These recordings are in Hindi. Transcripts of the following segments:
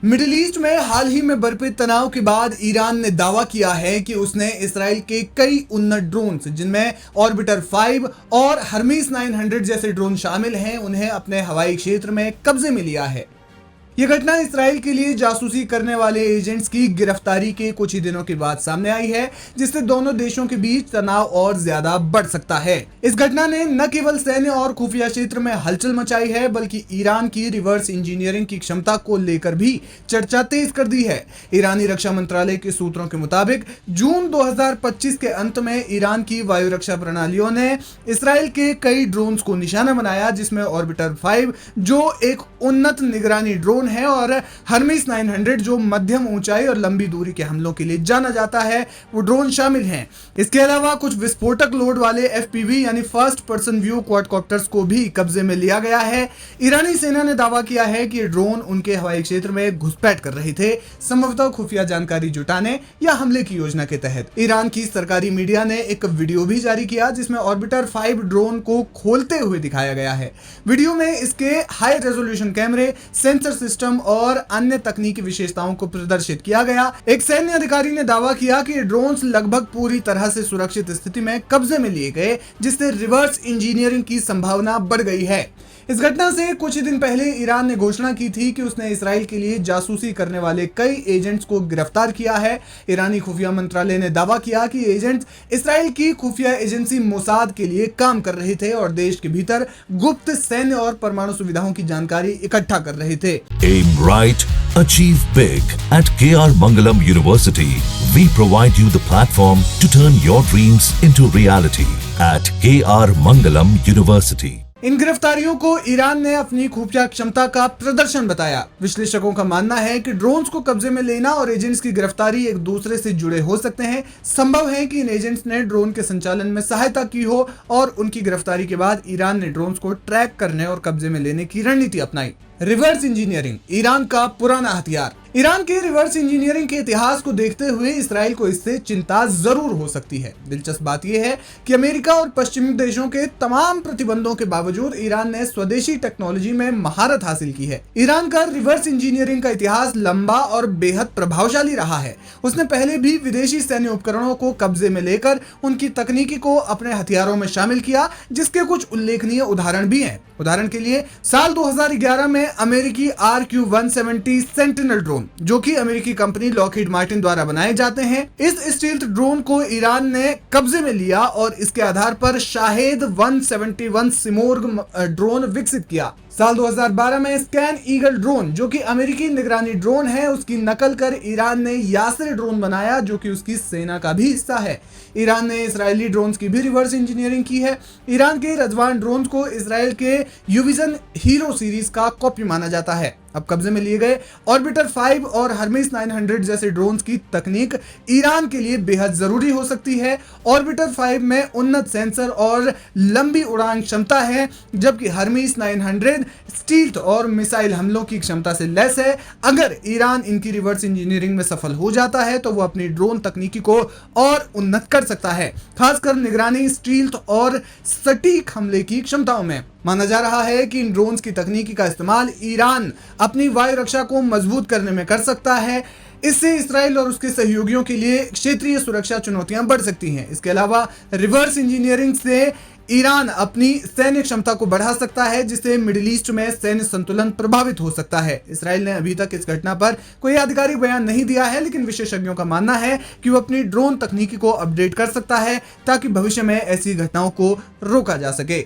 मिडिल ईस्ट में हाल ही में बरपे तनाव के बाद ईरान ने दावा किया है कि उसने इसराइल के कई उन्नत ड्रोन्स जिनमें ऑर्बिटर 5 और हर्मीस 900 जैसे ड्रोन शामिल हैं उन्हें अपने हवाई क्षेत्र में कब्जे में लिया है। यह घटना इसराइल के लिए जासूसी करने वाले एजेंट्स की गिरफ्तारी के कुछ ही दिनों के बाद सामने आई है, जिससे दोनों देशों के बीच तनाव और ज्यादा बढ़ सकता है। इस घटना ने न केवल सैन्य और खुफिया क्षेत्र में हलचल मचाई है, बल्कि ईरान की रिवर्स इंजीनियरिंग की क्षमता को लेकर भी चर्चा तेज कर दी है। ईरानी रक्षा मंत्रालय के सूत्रों के मुताबिक जून 2025 के अंत में ईरान की वायु रक्षा प्रणालियों ने इसराइल के कई ड्रोन्स को निशाना बनाया, जिसमें ऑर्बिटर 5 जो एक उन्नत निगरानी ड्रोन है और हर्मीस 900 जो मध्यम ऊंचाई और लंबी दूरी के हमलों के लिए जाना जाता है, वो ड्रोन शामिल हैं। इसके अलावा कुछ विस्फोटक लोड वाले FPV यानी फर्स्ट पर्सन व्यू क्वाडकॉप्टर्स को भी कब्जे में लिया गया है। ईरानी सेना ने दावा किया है कि ड्रोन उनके हवाई क्षेत्र में घुसपैठ कर रहे थे, संभवतः खुफिया जानकारी जुटाने या हमले की योजना के तहत। ईरान की सरकारी मीडिया ने एक वीडियो भी जारी किया जिसमें ऑर्बिटर 5 ड्रोन को खोलते हुए दिखाया गया है। वीडियो में इसके हाई रेजोल्यूशन कैमरे, सेंसर सिस्टम और अन्य तकनीकी विशेषताओं को प्रदर्शित किया गया। एक सैन्य अधिकारी ने दावा किया कि ड्रोन्स लगभग पूरी तरह से सुरक्षित स्थिति में कब्जे में लिए गए, जिससे रिवर्स इंजीनियरिंग की संभावना बढ़ गई है। इस घटना से कुछ ही दिन पहले ईरान ने घोषणा की थी कि उसने इसराइल के लिए जासूसी करने वाले कई एजेंट्स को गिरफ्तार किया है। ईरानी खुफिया मंत्रालय ने दावा किया कि एजेंट्स इसराइल की खुफिया एजेंसी मोसाद के लिए काम कर रहे थे और देश के भीतर गुप्त सैन्य और परमाणु सुविधाओं की जानकारी इकट्ठा कर रहे थे। Aim right, achieve big. At KR Mangalam University, we provide you the platform to turn your dreams into reality. At KR Mangalam University. इन गिरफ्तारियों को ईरान ने अपनी खुफिया क्षमता का प्रदर्शन बताया। विश्लेषकों का मानना है कि ड्रोन्स को कब्जे में लेना और एजेंट्स की गिरफ्तारी एक दूसरे से जुड़े हो सकते हैं। संभव है कि इन एजेंट्स ने ड्रोन के संचालन में सहायता की हो और उनकी गिरफ्तारी के बाद ईरान ने ड्रोन्स को ट्रैक करने और कब्जे में लेने की रणनीति अपनाई। रिवर्स इंजीनियरिंग ईरान का पुराना हथियार। ईरान के रिवर्स इंजीनियरिंग के इतिहास को देखते हुए इसराइल को इससे चिंता जरूर हो सकती है। दिलचस्प बात यह है कि अमेरिका और पश्चिमी देशों के तमाम प्रतिबंधों के बावजूद ईरान ने स्वदेशी टेक्नोलॉजी में महारत हासिल की है। ईरान का रिवर्स इंजीनियरिंग का इतिहास लंबा और बेहद प्रभावशाली रहा है। उसने पहले भी विदेशी सैन्य उपकरणों को कब्जे में लेकर उनकी तकनीकी को अपने हथियारों में शामिल किया, जिसके कुछ उल्लेखनीय उदाहरण भी हैं। उदाहरण के लिए साल 2011 में अमेरिकी RQ-170 सेंटिनल ड्रोन, जो कि अमेरिकी कंपनी लॉकहीड मार्टिन द्वारा बनाए जाते हैं, इस स्टील्थ ड्रोन को ईरान ने कब्जे में लिया और इसके आधार पर शाहेद 171 सिमोर्ग ड्रोन विकसित किया। साल 2012 में स्कैन ईगल ड्रोन, जो कि अमेरिकी निगरानी ड्रोन है, उसकी नकल कर ईरान ने यासर ड्रोन बनाया, जो कि उसकी सेना का भी हिस्सा है। ईरान ने इजरायली ड्रोन्स की भी रिवर्स इंजीनियरिंग की है। ईरान के रजवान ड्रोन्स को इजराइल के यूविजन हीरो सीरीज का कॉपी माना जाता है। अब कब्जे में लिए गए ऑर्बिटर 5 और हर्मीस 900 जैसे ड्रोन्स की तकनीक ईरान के लिए बेहद जरूरी हो सकती है। ऑर्बिटर 5 में उन्नत सेंसर और लंबी उड़ान क्षमता है, जबकि हर्मीस 900 स्टील्थ और मिसाइल हमलों की क्षमता से लैस है। अगर ईरान इनकी रिवर्स इंजीनियरिंग में सफल हो जाता है तो वो अपनी ड्रोन तकनीकी को और उन्नत कर सकता है, खासकर निगरानी, स्टील्थ और सटीक हमले की क्षमताओं में। माना जा रहा है कि इन ड्रोन्स की तकनीकी का इस्तेमाल ईरान अपनी वायु रक्षा को मजबूत करने में कर सकता है। इससे इसराइल और उसके सहयोगियों के लिए क्षेत्रीय सुरक्षा चुनौतियां बढ़ सकती हैं। इसके अलावा रिवर्स इंजीनियरिंग से ईरान अपनी सैन्य क्षमता को बढ़ा सकता है, जिससे मिडिल ईस्ट में सैन्य संतुलन प्रभावित हो सकता है। इसराइल ने अभी तक इस घटना पर कोई आधिकारिक बयान नहीं दिया है, लेकिन विशेषज्ञों का मानना है कि वो अपनी ड्रोन तकनीकी को अपडेट कर सकता है ताकि भविष्य में ऐसी घटनाओं को रोका जा सके।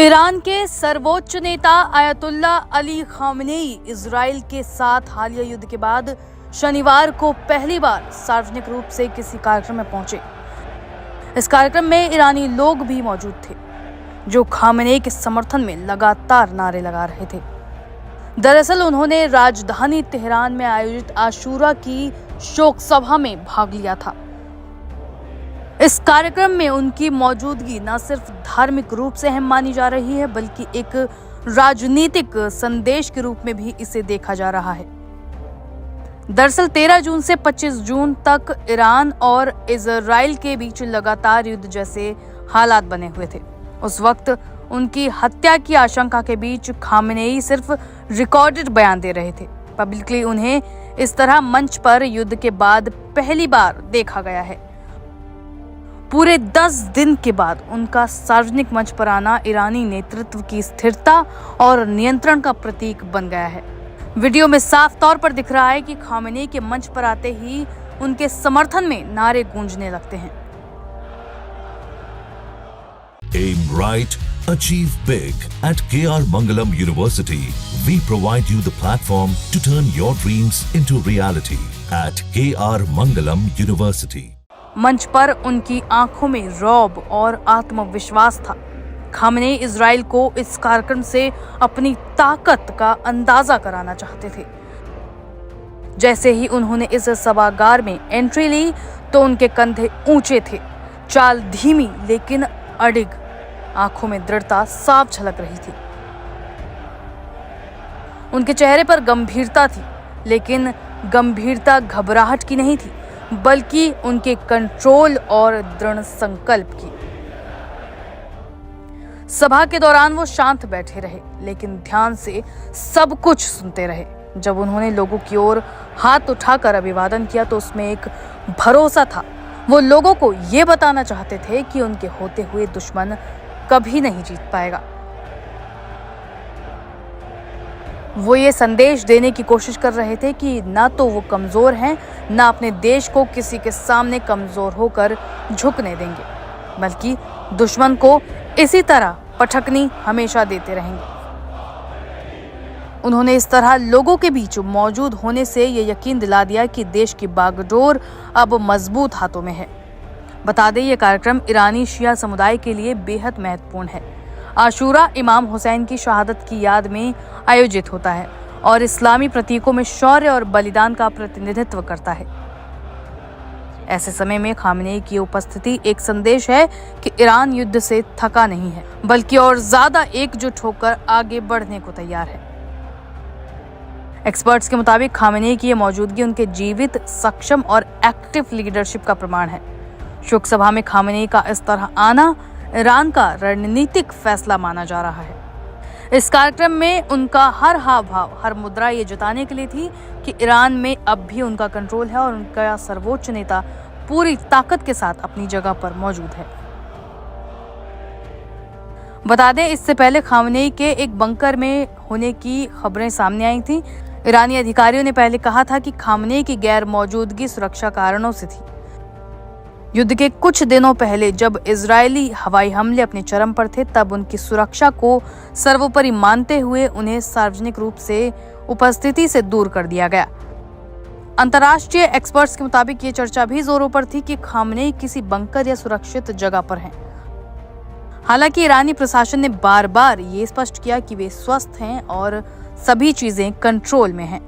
ईरान के सर्वोच्च नेता आयतुल्ला अली खामनेई इजराइल के साथ हालिया युद्ध के बाद शनिवार को पहली बार सार्वजनिक रूप से किसी कार्यक्रम में पहुंचे। इस कार्यक्रम में ईरानी लोग भी मौजूद थे जो खामनेई के समर्थन में लगातार नारे लगा रहे थे। दरअसल उन्होंने राजधानी तेहरान में आयोजित आशूरा की शोक सभा में भाग लिया था। इस कार्यक्रम में उनकी मौजूदगी न सिर्फ धार्मिक रूप से अहम मानी जा रही है बल्कि एक राजनीतिक संदेश के रूप में भी इसे देखा जा रहा है। दरअसल 13 जून से 25 जून तक ईरान और इजराइल के बीच लगातार युद्ध जैसे हालात बने हुए थे। उस वक्त उनकी हत्या की आशंका के बीच खामनेई सिर्फ रिकॉर्डेड बयान दे रहे थे। पब्लिकली उन्हें इस तरह मंच पर युद्ध के बाद पहली बार देखा गया है। पूरे 10 दिन के बाद उनका सार्वजनिक मंच पर आना ईरानी नेतृत्व की स्थिरता और नियंत्रण का प्रतीक बन गया है। वीडियो में साफ तौर पर दिख रहा है कि खामनेई के मंच पर आते ही उनके समर्थन में नारे गूंजने लगते हैं। Aim right, achieve big. At KR Mangalam University, we provide you the platform to turn your dreams into reality. At KR Mangalam University. मंच पर उनकी आंखों में रौब और आत्मविश्वास था। खामनेई इजराइल को इस कार्यक्रम से अपनी ताकत का अंदाजा कराना चाहते थे। जैसे ही उन्होंने इस सभागार में एंट्री ली तो उनके कंधे ऊंचे थे, चाल धीमी लेकिन अडिग, आंखों में दृढ़ता साफ झलक रही थी। उनके चेहरे पर गंभीरता थी, लेकिन गंभीरता घबराहट की नहीं थी बल्कि उनके कंट्रोल और दृढ़ संकल्प की। सभा के दौरान वो शांत बैठे रहे लेकिन ध्यान से सब कुछ सुनते रहे। जब उन्होंने लोगों की ओर हाथ उठाकर अभिवादन किया तो उसमें एक भरोसा था। वो लोगों को ये बताना चाहते थे कि उनके होते हुए दुश्मन कभी नहीं जीत पाएगा। वो ये संदेश देने की कोशिश कर रहे थे कि ना तो वो कमजोर हैं, ना अपने देश को किसी के सामने कमजोर होकर झुकने देंगे, बल्कि दुश्मन को इसी तरह पटखनी हमेशा देते रहेंगे। उन्होंने इस तरह लोगों के बीच मौजूद होने से ये यकीन दिला दिया कि देश की बागडोर अब मजबूत हाथों में है। बता दें, ये कार्यक्रम ईरानी शिया समुदाय के लिए बेहद महत्वपूर्ण है। आशूरा इमाम हुसैन की शहादत की याद में आयोजित होता है और इस्लामी प्रतीकों में शौर्य और बलिदान का प्रतिनिधित्व करता है। ऐसे समय में खामनेई की उपस्थिति एक संदेश है कि ईरान युद्ध से थका नहीं है बल्कि और ज्यादा एकजुट होकर आगे बढ़ने को तैयार है। एक्सपर्ट्स के मुताबिक खामनेई की यह मौजूदगी उनके जीवित, सक्षम और एक्टिव लीडरशिप का प्रमाण है। शोक सभा में खामनेई का इस तरह आना ईरान का रणनीतिक फैसला माना जा रहा है। इस कार्यक्रम में उनका हर हाव भाव, हर मुद्रा ये जताने के लिए थी कि ईरान में अब भी उनका कंट्रोल है और उनका सर्वोच्च नेता पूरी ताकत के साथ अपनी जगह पर मौजूद है। बता दें, इससे पहले खामनेई के एक बंकर में होने की खबरें सामने आई थी। ईरानी अधिकारियों ने पहले कहा था कि खामनेई की गैर मौजूदगी सुरक्षा कारणों से थी। युद्ध के कुछ दिनों पहले जब इजरायली हवाई हमले अपने चरम पर थे, तब उनकी सुरक्षा को सर्वोपरि मानते हुए उन्हें सार्वजनिक रूप से उपस्थिति से दूर कर दिया गया। अंतर्राष्ट्रीय एक्सपर्ट्स के मुताबिक ये चर्चा भी जोरों पर थी कि खामनेई किसी बंकर या सुरक्षित जगह पर हैं। हालांकि ईरानी प्रशासन ने बार बार ये स्पष्ट किया कि वे स्वस्थ हैं और सभी चीजें कंट्रोल में हैं।